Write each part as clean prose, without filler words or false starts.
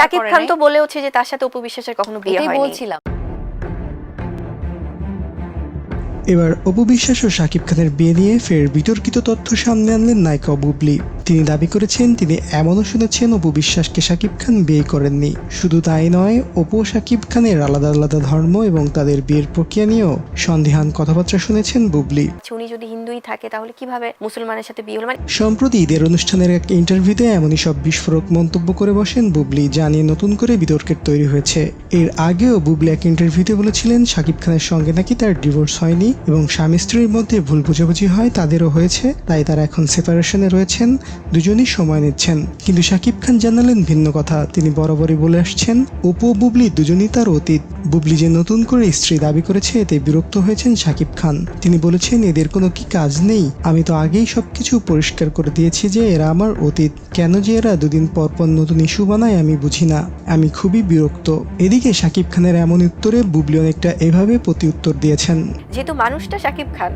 শাকিব খান তো বলেওছে যে তার সাথে অপু বিশ্বাসের কখনো বিয়ে এটাই হয়নি। বলছিলাম। এবার অপু বিশ্বাস ও শাকিব খানের বিয়ে নিয়ে ফের বিতর্কিত তথ্য সামনে আনলেন নায়িকা বুবলি। তিনি দাবি করেছেন তিনি এমনও শুনেছেন অপু বিশ্বাসকে শাকিব খান বিয়ে করেননি। শুধু তাই নয়, অপু ও শাকিব খানের আলাদা আলাদা ধর্ম এবং তাদের বিয়ের প্রক্রিয়া নিয়েও সন্দিহান কথাবার্তা শুনেছেন বুবলি। উনি যদি হিন্দুই থাকে তাহলে কিভাবে মুসলমানের সাথে বিয়ে হলো? মানে সম্প্রতি ঈদের অনুষ্ঠানের এক ইন্টারভিউতে এমনই সব বিস্ফোরক মন্তব্য করে বসেন বুবলি, যা নিয়ে নতুন করে বিতর্কের তৈরি হয়েছে। এর আগেও বুবলি এক ইন্টারভিউতে বলেছিলেন শাকিব খানের সঙ্গে নাকি তার ডিভোর্স হয়নি এবং স্বামী স্ত্রীর মধ্যে ভুল বোঝাবুঝি হয়, তাদেরও হয়েছে, তাই তারা এখন সেপারেশনে রয়েছেন, দুজনই সময় নিচ্ছেন। কিন্তু শাকিব খান জানালেন ভিন্ন কথা। তিনি বরাবরই বলে আসছেন অপু ও বুবলি দুজনই তার অতীত। বুবলি যে নতুন করে স্ত্রী দাবি করেছে এতে বিরক্ত হয়েছেন শাকিব খান। তিনি বলেছেন এদের কোনো কি কাজ নেই? আমি তো আগেই সবকিছু পরিষ্কার করে দিয়েছি যে এরা আমার অতীত। কেন যে এরা দুদিন পর পর নতুন ইস্যু বানায় আমি বুঝি না। আমি খুবই বিরক্ত। এদিকে শাকিব খানের এমন উত্তরে বুবলি অনেকটা এভাবে প্রতি উত্তর দিয়েছেন। যেহেতু মানুষটা শাকিব খান,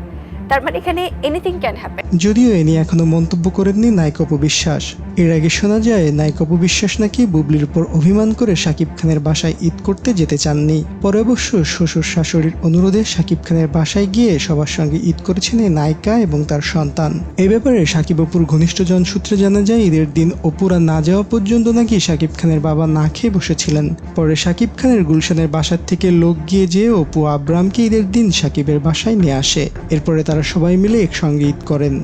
তার মানে এখানে এনিথিং ক্যান হ্যাপেন। যদিও এ নিয়ে এখনো মন্তব্য করেননি নায়িকা অপু বিশ্বাস। এর আগে শোনা যায় নায়িকা অপু বিশ্বাস নাকি বুবলির উপর অভিমান করে শাকিব খানের বাসায় ঈদ করতে যেতে চাননি। পরে অবশ্য শ্বশুর শাশুড়ির অনুরোধে শাকিব খানের বাসায় গিয়ে সবার সঙ্গে ঈদ করেছেন এই নায়িকা এবং তার সন্তান। এ ব্যাপারে শাকিব অপুর ঘনিষ্ঠজন সূত্রে জানা যায় ঈদের দিন অপুরা না যাওয়া পর্যন্ত নাকি শাকিব খানের বাবা না খেয়ে বসেছিলেন। পরে শাকিব খানের গুলশানের বাসার থেকে লোক গিয়ে যেয়ে অপু আব্রামকে ঈদের দিন শাকিবের বাসায় নিয়ে আসে। এরপরে তারা সবাই মিলে একসঙ্গে ঈদ করেন।